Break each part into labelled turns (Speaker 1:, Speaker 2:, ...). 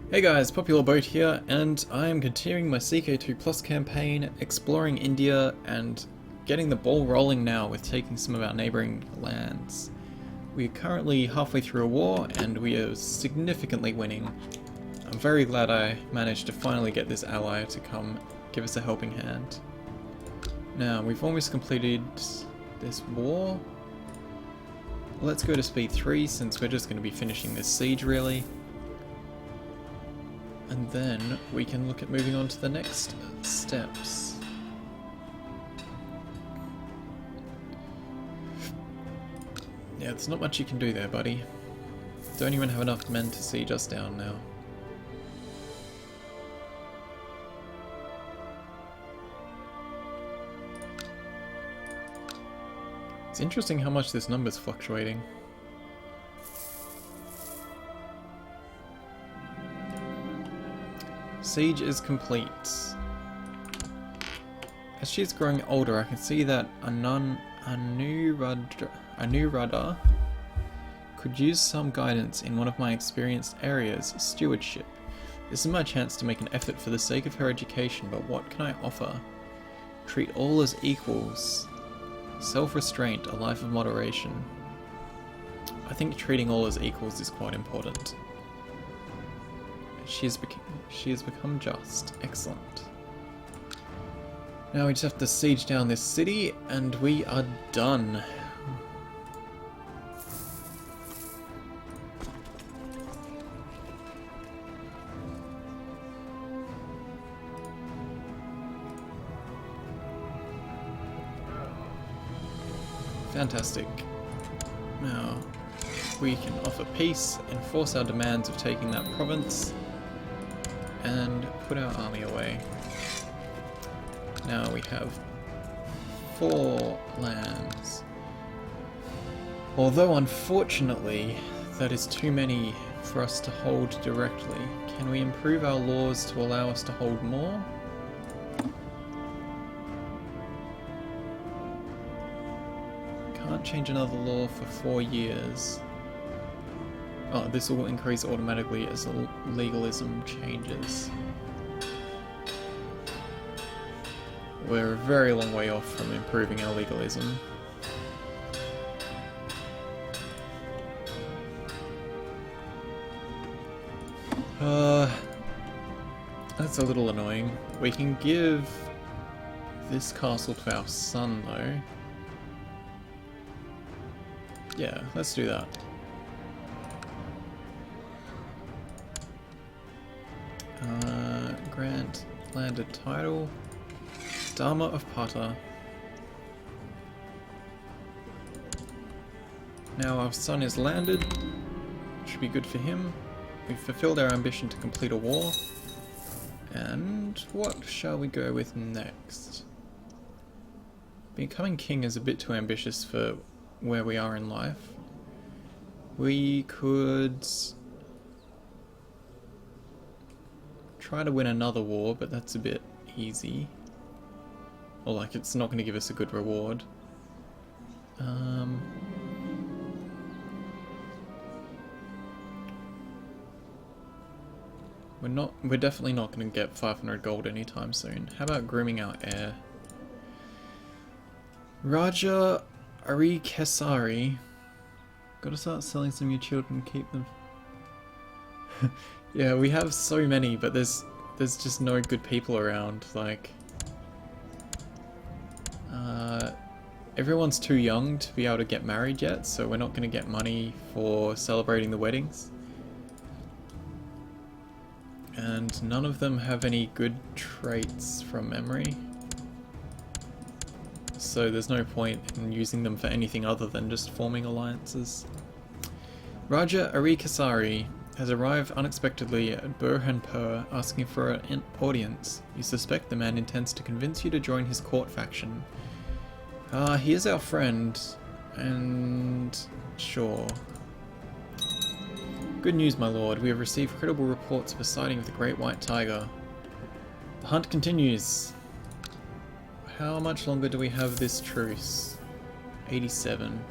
Speaker 1: Hey guys, Popular Boat here, and I am continuing my CK2Plus campaign, exploring India and getting the ball rolling now with taking some of our neighbouring lands. We are currently halfway through a war, and we are significantly winning. I'm very glad I managed to finally get this ally to come give us a helping hand. Now, we've almost completed this war. Let's go to speed 3 since we're just going to be finishing this siege really. And then we can look at moving on to the next steps. Yeah, there's not much you can do there, buddy. Don't even have enough men to siege us down now. It's interesting how much this number's fluctuating. Siege is complete. As she's growing older, I can see that Anuradha could use some guidance in one of my experienced areas, stewardship. This is my chance to make an effort for the sake of her education, but what can I offer? Treat all as equals. Self-restraint, a life of moderation. I think treating all as equals is quite important. She has become just. Excellent. Now we just have to siege down this city, and we are done. Fantastic. Now we can offer peace, enforce our demands of taking that province, and put our army away. Now we have 4 lands. Although unfortunately that is too many for us to hold directly. Can we improve our laws to allow us to hold more? Can't change another law for 4 years. Oh, this will increase automatically as the legalism changes. We're a very long way off from improving our legalism. That's a little annoying. We can give this castle to our son though. Yeah, let's do that. Grant landed title. Dharma of Pata. Now our son is landed. Should be good for him. We've fulfilled our ambition to complete a war. And what shall we go with next? Becoming king is a bit too ambitious for where we are in life. We could try to win another war, but that's a bit easy. Or like it's not going to give us a good reward. We're definitely not going to get 500 gold anytime soon. How about grooming our heir? Raja Ari Kesari. Gotta start selling some of your children, keep them. Yeah, we have so many, but there's just no good people around, like everyone's too young to be able to get married yet, so we're not going to get money for celebrating the weddings. And none of them have any good traits from memory. So there's no point in using them for anything other than just forming alliances. Raja Arikasari has arrived unexpectedly at Burhanpur asking for an audience. You suspect the man intends to convince you to join his court faction. He is our friend, and sure. Good news, my lord. We have received credible reports of a sighting of the great white tiger. The hunt continues. How much longer do we have this truce? 87.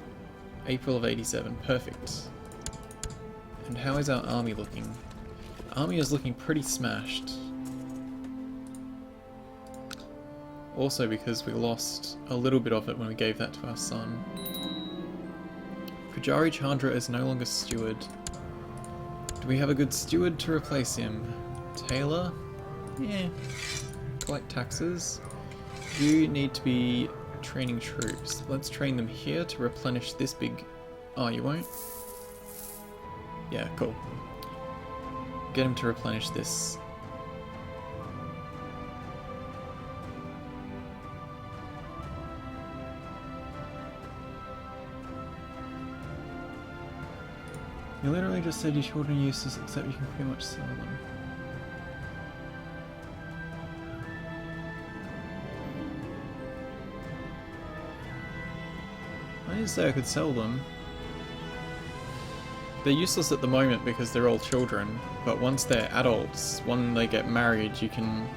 Speaker 1: April of 87. Perfect. And how is our army looking? Army is looking pretty smashed. Also because we lost a little bit of it when we gave that to our son. Pujari Chandra is no longer steward. Do we have a good steward to replace him? Taylor? Yeah. Collect taxes. You need to be training troops. Let's train them here to replenish this big... Oh, you won't? Yeah, cool. Get him to replenish this. You literally just said your children are useless, except you can pretty much sell them. I didn't say I could sell them. They're useless at the moment because they're all children, but once they're adults, when they get married, you can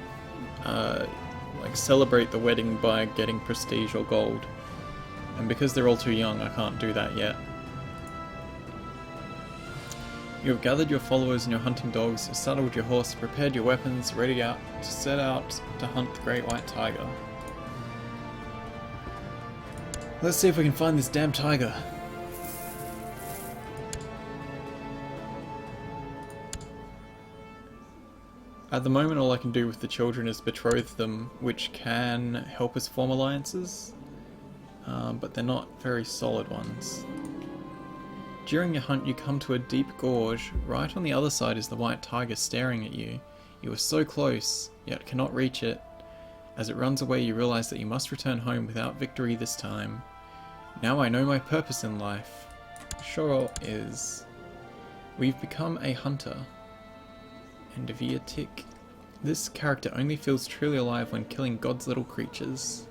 Speaker 1: like celebrate the wedding by getting prestige or gold. And because they're all too young, I can't do that yet. You have gathered your followers and your hunting dogs, saddled your horse, prepared your weapons, ready out to set out to hunt the great white tiger. Let's see if we can find this damn tiger. At the moment, all I can do with the children is betroth them, which can help us form alliances, but they're not very solid ones. During your hunt, you come to a deep gorge. Right on the other side is the white tiger staring at you. You are so close, yet cannot reach it. As it runs away, you realize that you must return home without victory this time. Now I know my purpose in life. Sure is. We've become a hunter. And Devere Tick. This character only feels truly alive when killing God's little creatures.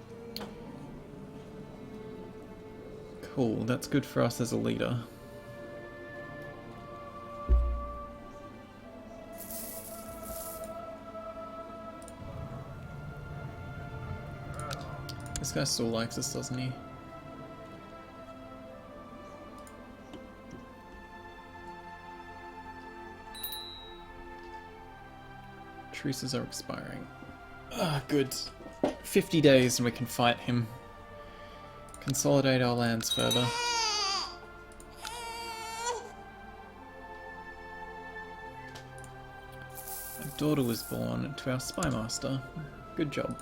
Speaker 1: Cool, that's good for us as a leader. This guy still likes us, doesn't he? Truces are expiring. Ah, good. 50 days and we can fight him. Consolidate our lands further. A daughter was born to our spy master. Good job.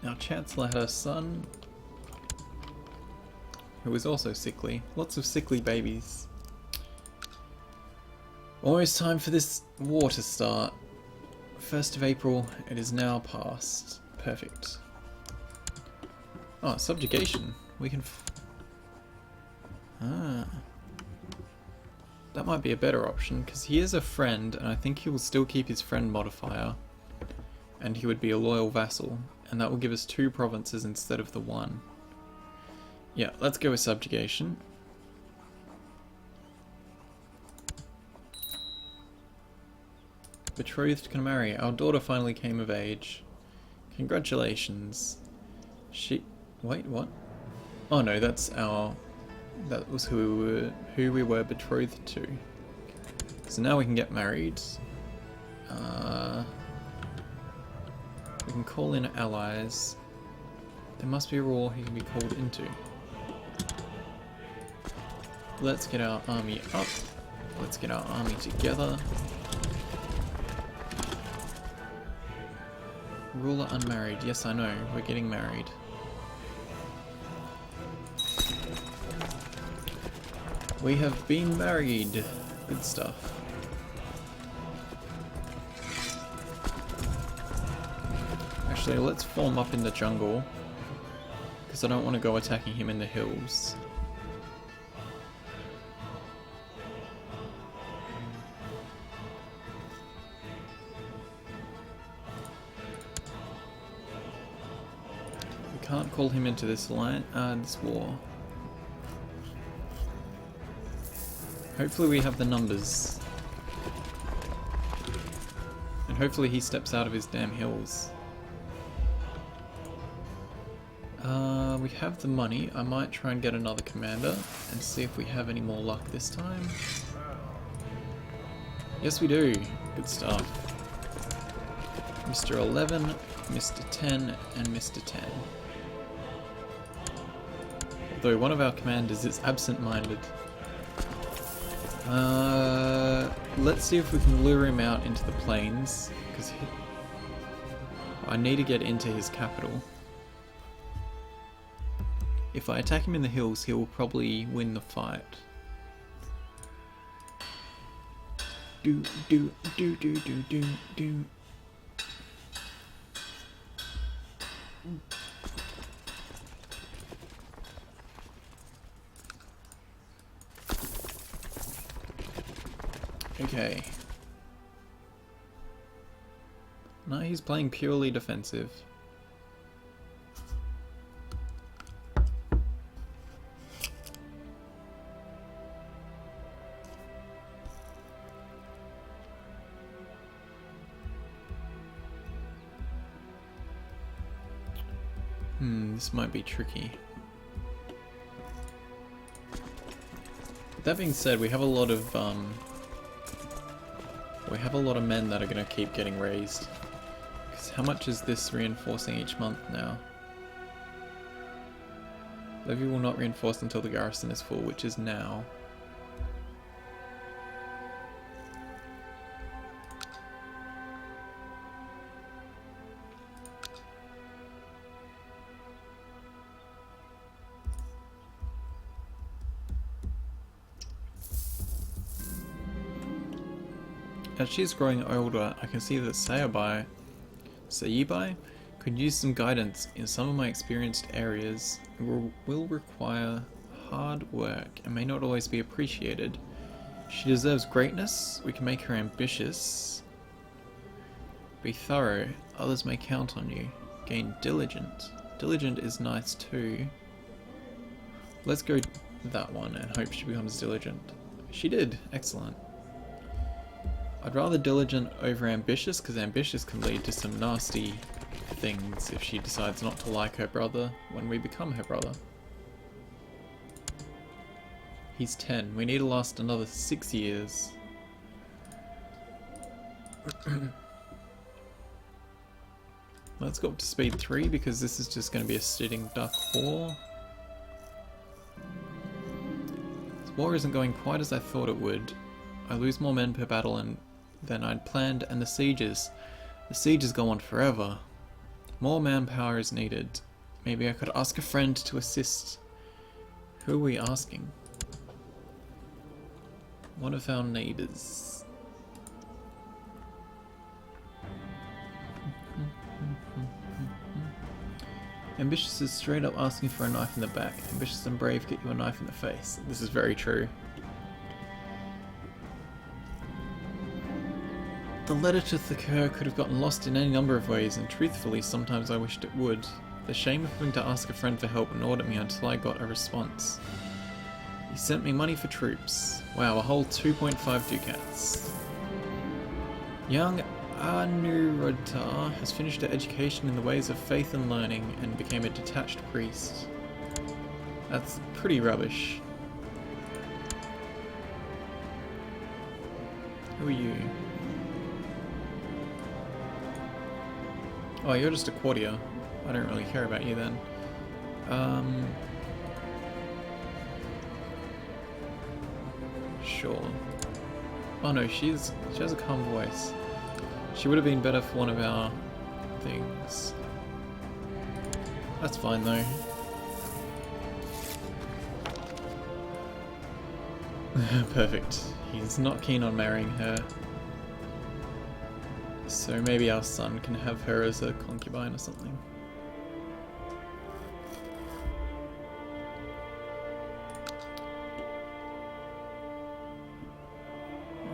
Speaker 1: Our Chancellor had a son who was also sickly. Lots of sickly babies. Almost time for this war to start. 1st of April, it is now past. Perfect. Oh, subjugation. We can... That might be a better option, because he is a friend, and I think he will still keep his friend modifier. And he would be a loyal vassal. And that will give us 2 provinces instead of the 1. Yeah, let's go with subjugation. Betrothed can marry. Our daughter finally came of age. Congratulations. She... Wait, what? Oh no, that's our... That was who we were betrothed to. So now we can get married. We can call in allies. There must be a war he can be called into. Let's get our army up. Let's get our army together. Ruler unmarried. Yes, I know. We're getting married. We have been married. Good stuff. Actually, let's form up in the jungle, because I don't want to go attacking him in the hills. can't call him into this this war. Hopefully we have the numbers. And hopefully he steps out of his damn hills. We have the money. I might try and get another commander and see if we have any more luck this time. Yes, we do. Good stuff. Mr. 11, Mr. 10, and Mr. 10. Although one of our commanders is absent-minded. Let's see if we can lure him out into the plains, because I need to get into his capital. If I attack him in the hills, he will probably win the fight. Do do do do do do do. Okay. No, he's playing purely defensive. This might be tricky. That being said, we have a lot of men that are going to keep getting raised. Because how much is this reinforcing each month now? Levy will not reinforce until the garrison is full, which is now. As she's growing older, I can see that Sayabai could use some guidance in some of my experienced areas. It will require hard work and may not always be appreciated. She deserves greatness. We can make her ambitious. Be thorough. Others may count on you. Gain diligent. Diligent is nice too. Let's go that one and hope she becomes diligent. She did. Excellent. I'd rather diligent over ambitious, because ambitious can lead to some nasty things if she decides not to like her brother when we become her brother. He's 10. We need to last another 6 years. Let's go up to speed 3 because this is just going to be a sitting duck war. This war isn't going quite as I thought it would. I lose more men per battle than I'd planned, and the sieges go on forever. More manpower is needed. Maybe I could ask a friend to assist. Who are we asking? One of our neighbours. Ambitious is straight up asking for a knife in the back. Ambitious and brave get you a knife in the face. This is very true. The letter to Thakur could have gotten lost in any number of ways, and truthfully, sometimes I wished it would. The shame of having to ask a friend for help ignored at me until I got a response. He sent me money for troops. Wow, a whole 2.5 ducats. Young Anuruddha has finished her education in the ways of faith and learning and became a detached priest. That's pretty rubbish. Who are you? Oh, you're just a courtier. I don't really care about you then. Sure. Oh no, she has a calm voice. She would have been better for one of our things. That's fine though. Perfect. He's not keen on marrying her. So maybe our son can have her as a concubine or something.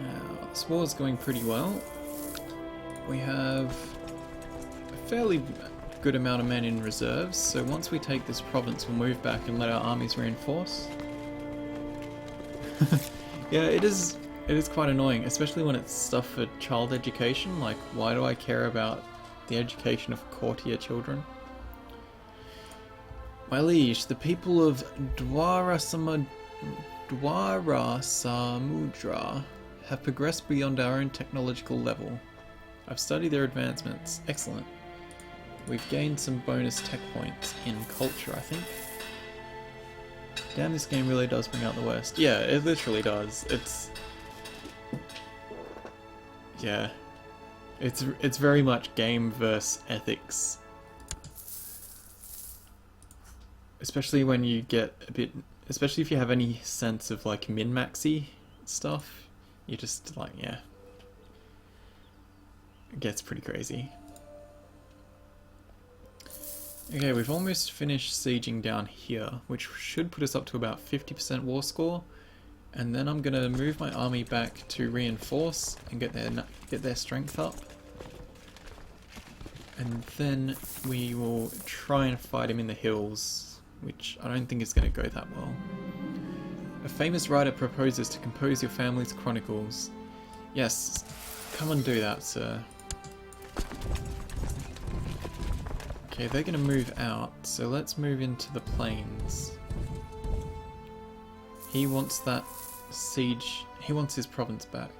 Speaker 1: Now, this war's going pretty well. We have a fairly good amount of men in reserves, so once we take this province, we'll move back and let our armies reinforce. Yeah, it is quite annoying, especially when it's stuff for child education. Like, why do I care about the education of courtier children? My liege, the people of Dwarasamudra have progressed beyond our own technological level. I've studied their advancements. Excellent. We've gained some bonus tech points in culture, I think. Damn, this game really does bring out the worst. Yeah, it literally does. Yeah. It's very much game versus ethics. Especially when you get a bit... Especially if you have any sense of, like, min-maxy stuff. You just, like, yeah. It gets pretty crazy. Okay, we've almost finished sieging down here, which should put us up to about 50% war score. And then I'm gonna move my army back to reinforce and get their strength up. And then we will try and fight him in the hills, which I don't think is gonna go that well. A famous writer proposes to compose your family's chronicles. Yes, come and do that, sir. Okay, they're gonna move out, so let's move into the plains. He wants that siege, he wants his province back.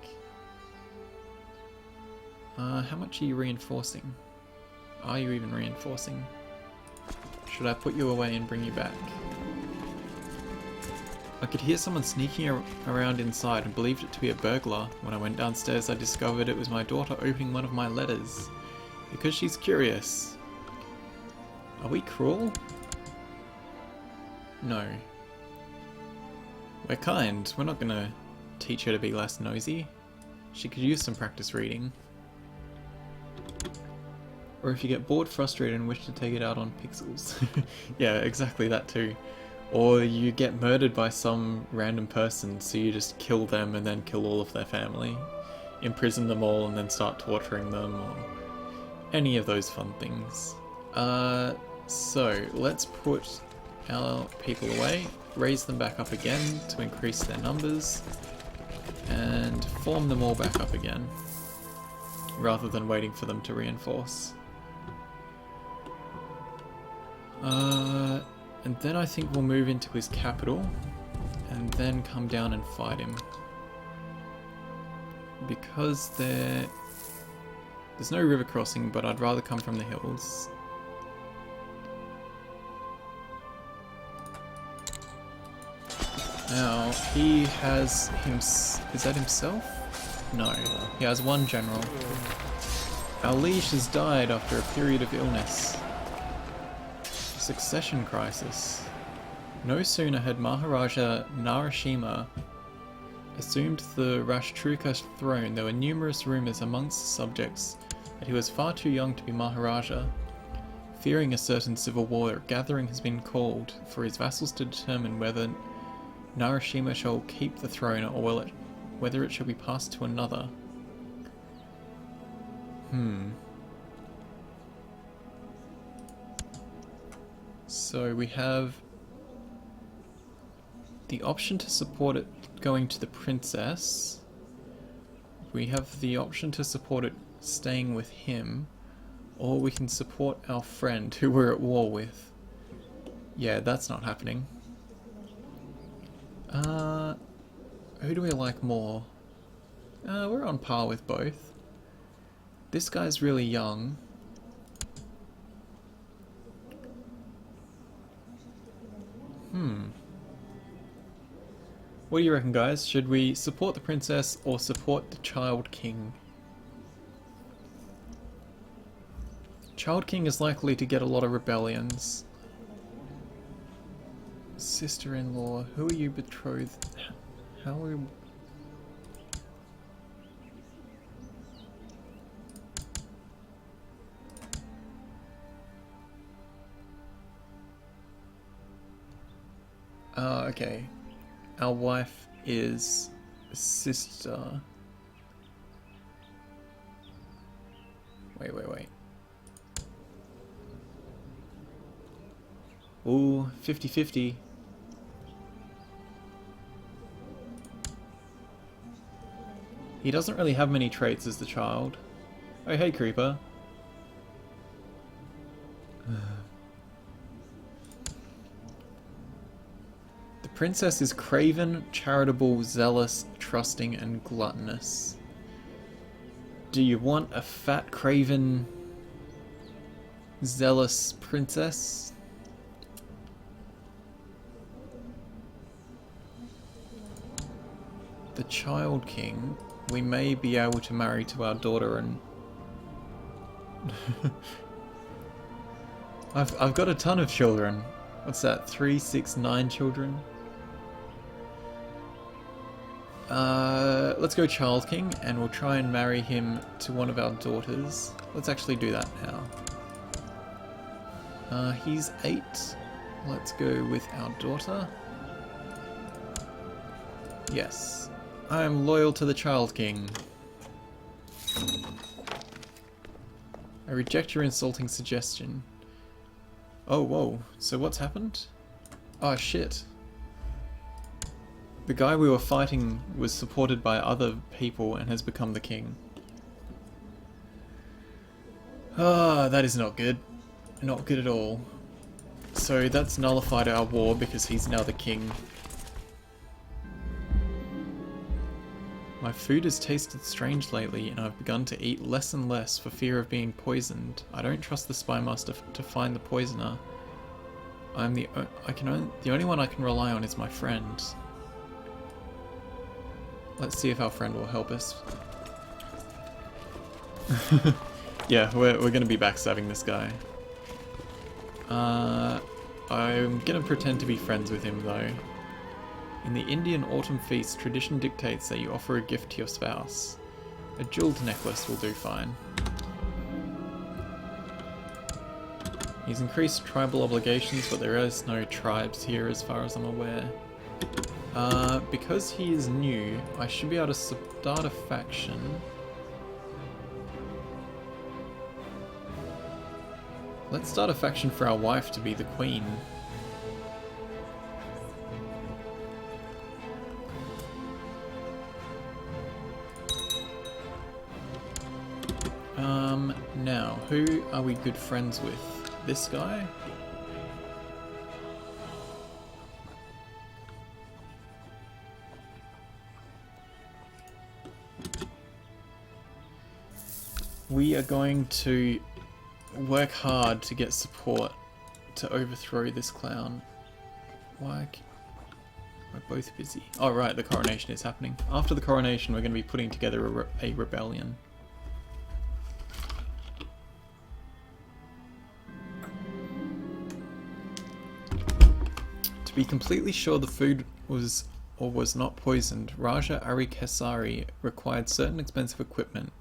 Speaker 1: How much are you reinforcing? Are you even reinforcing? Should I put you away and bring you back? I could hear someone sneaking around inside and believed it to be a burglar. When I went downstairs, I discovered it was my daughter opening one of my letters. Because she's curious. Are we cruel? No. We're kind. We're not gonna teach her to be less nosy. She could use some practice reading. Or if you get bored, frustrated, and wish to take it out on pixels. Yeah, exactly that too. Or you get murdered by some random person, so you just kill them and then kill all of their family. Imprison them all and then start torturing them, or any of those fun things. So let's put our people away, raise them back up again to increase their numbers, and form them all back up again, rather than waiting for them to reinforce. And then I think we'll move into his capital, and then come down and fight him. Because there's no river crossing, but I'd rather come from the hills. Now, he has is that himself? No, he has one general. Our liege has died after a period of illness. Succession crisis. No sooner had Maharaja Narasimha assumed the Rashtrakuta throne, there were numerous rumours amongst the subjects that he was far too young to be Maharaja. Fearing a certain civil war, a gathering has been called for his vassals to determine whether Narasimha shall keep the throne or whether it shall be passed to another. So we have the option to support it going to the princess. We have the option to support it staying with him, or we can support our friend who we're at war with. Yeah, that's not happening. Who do we like more? We're on par with both. This guy's really young. What do you reckon, guys? Should we support the princess or support the child king? Child king is likely to get a lot of rebellions. Sister-in-law, who are you betrothed? How are you... okay. Our wife is a sister. Wait. Ooh, 50-50. He doesn't really have many traits as the child. Oh, hey, Creeper. The princess is craven, charitable, zealous, trusting, and gluttonous. Do you want a fat, craven, zealous princess? The Child King, we may be able to marry to our daughter and... I've got a ton of children. What's that? 3, 6, 9 children? Let's go Child King, and we'll try and marry him to one of our daughters. Let's actually do that now. He's 8. Let's go with our daughter. Yes. I am loyal to the Child King. I reject your insulting suggestion. Oh, whoa. So what's happened? Oh, shit. The guy we were fighting was supported by other people and has become the king. Ah, that is not good. Not good at all. So that's nullified our war because he's now the king. My food has tasted strange lately and I've begun to eat less and less for fear of being poisoned. I don't trust the spy master to find the poisoner. The only one I can rely on is my friend. Let's see if our friend will help us. Yeah, we're gonna be backstabbing this guy. I'm gonna pretend to be friends with him though. In the Indian autumn feast, tradition dictates that you offer a gift to your spouse. A jeweled necklace will do fine. He's increased tribal obligations, but there is no tribes here as far as I'm aware. Because he is new, I should be able to start a faction. Let's start a faction for our wife to be the queen. Now, who are we good friends with? This guy? We are going to work hard to get support to overthrow this clown. Why? We're both busy. Oh right, the coronation is happening. After the coronation, we're going to be putting together a rebellion. To be completely sure the food was or was not poisoned, Raja Arikesari required certain expensive equipment,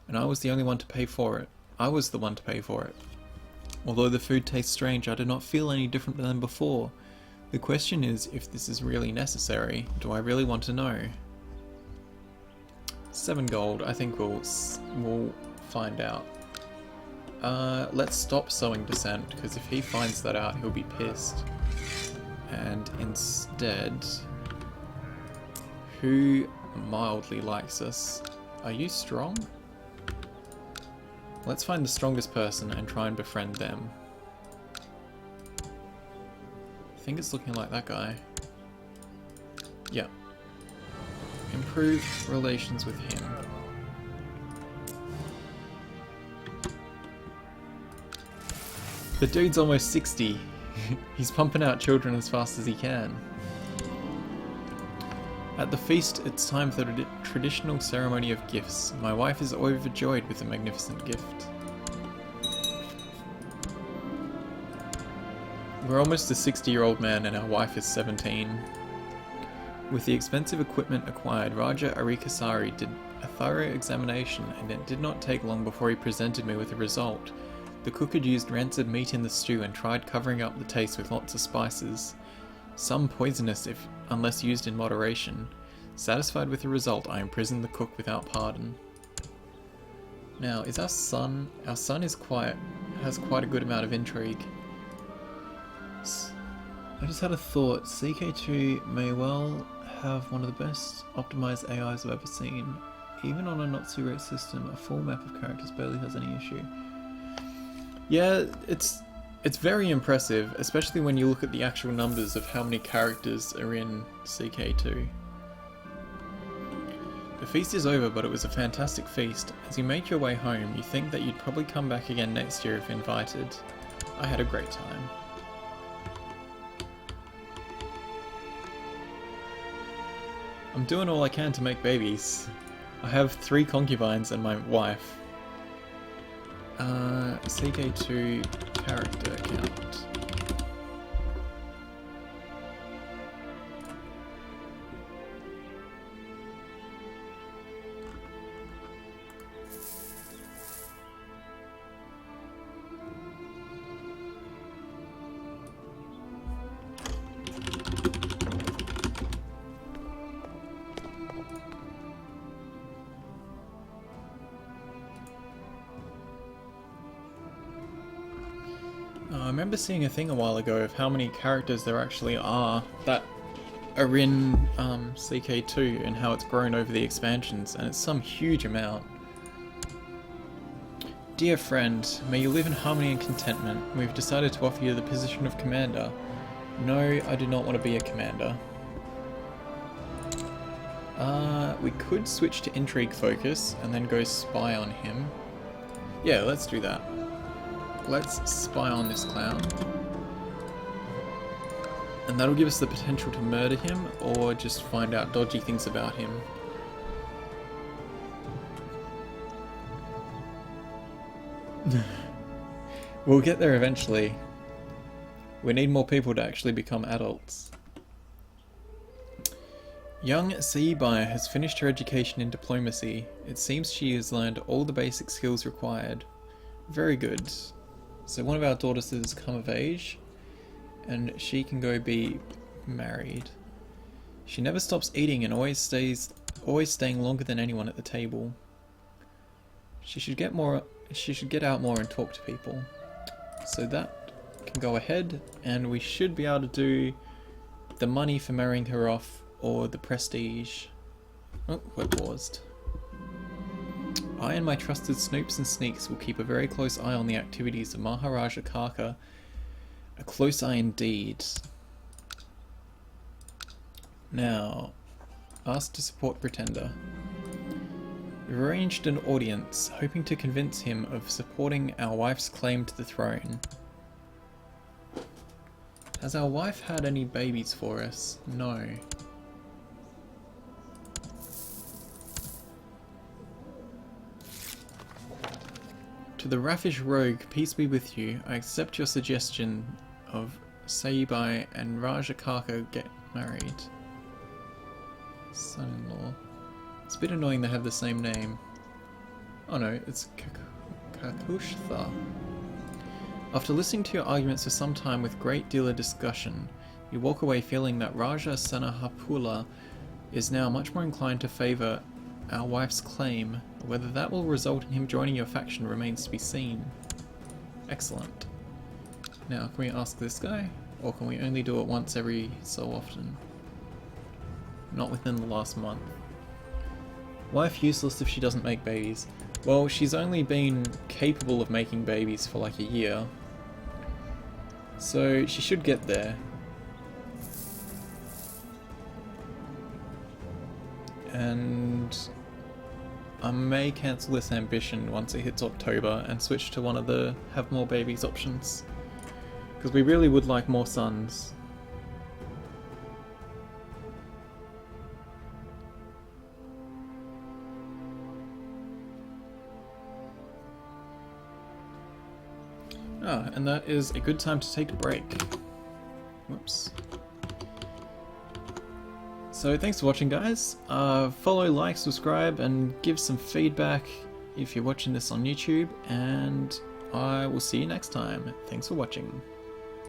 Speaker 1: and I was the only one to pay for it. I was the one to pay for it. Although the food tastes strange, I do not feel any different than before. The question is if this is really necessary. Do I really want to know? 7 gold. I think we'll find out. Let's stop sowing dissent, because if he finds that out, he'll be pissed. And instead, who mildly likes us? Are you strong? Let's find the strongest person and try and befriend them. I think it's looking like that guy. Yeah. Improve relations with him. The dude's almost 60. He's pumping out children as fast as he can. At the feast, it's time for the traditional ceremony of gifts. My wife is overjoyed with the magnificent gift. We're almost a 60-year-old man and our wife is 17. With the expensive equipment acquired, Raja Arikesari did a thorough examination, and it did not take long before he presented me with a result. The cook had used rancid meat in the stew and tried covering up the taste with lots of spices. Some poisonous unless used in moderation. Satisfied with the result, I imprisoned the cook without pardon. Now, is our son... Our son has quite a good amount of intrigue. I just had a thought. CK2 may well have one of the best optimized AIs I've ever seen. Even on a not so great system, a full map of characters barely has any issue. Yeah, it's very impressive, especially when you look at the actual numbers of how many characters are in CK2. The feast is over, but it was a fantastic feast. As you make your way home, you think that you'd probably come back again next year if invited. I had a great time. I'm doing all I can to make babies. I have 3 concubines and my wife. CK2 character count. I remember seeing a thing a while ago of how many characters there actually are that are in CK2 and how it's grown over the expansions, and it's some huge amount. Dear friend, may you live in harmony and contentment. We've decided to offer you the position of commander. No, I do not want to be a commander. We could switch to intrigue focus and then go spy on him. Yeah, let's do that. Let's spy on this clown. And that'll give us the potential to murder him or just find out dodgy things about him. We'll get there eventually. We need more people to actually become adults. Young Seibai has finished her education in diplomacy. It seems she has learned all the basic skills required. Very good. So one of our daughters has come of age, and she can go be married. She never stops eating and always staying longer than anyone at the table. She should get out more and talk to people. So that can go ahead, and we should be able to do the money for marrying her off or the prestige. Oh, we're paused. I and my trusted snoops and sneaks will keep a very close eye on the activities of Maharaja Kaka. A close eye indeed. Now, ask to support Pretender. We've arranged an audience, hoping to convince him of supporting our wife's claim to the throne. Has our wife had any babies for us? No. To the raffish rogue, peace be with you. I accept your suggestion of Seibai and Raja Kaka get married. Son-in-law. It's a bit annoying they have the same name. Oh no, it's Kakushtha. After listening to your arguments for some time with great deal of discussion, you walk away feeling that Raja Sanahapula is now much more inclined to favour our wife's claim. Whether that will result in him joining your faction remains to be seen. Excellent. Now, can we ask this guy? Or can we only do it once every so often? Not within the last month. Wife useless if she doesn't make babies. Well, she's only been capable of making babies for like a year. So she should get there. And I may cancel this ambition once it hits October and switch to one of the have more babies options. Because we really would like more sons. Ah, and that is a good time to take a break. Whoops. So thanks for watching, guys. Follow, like, subscribe, and give some feedback if you're watching this on YouTube, and I will see you next time. Thanks for watching.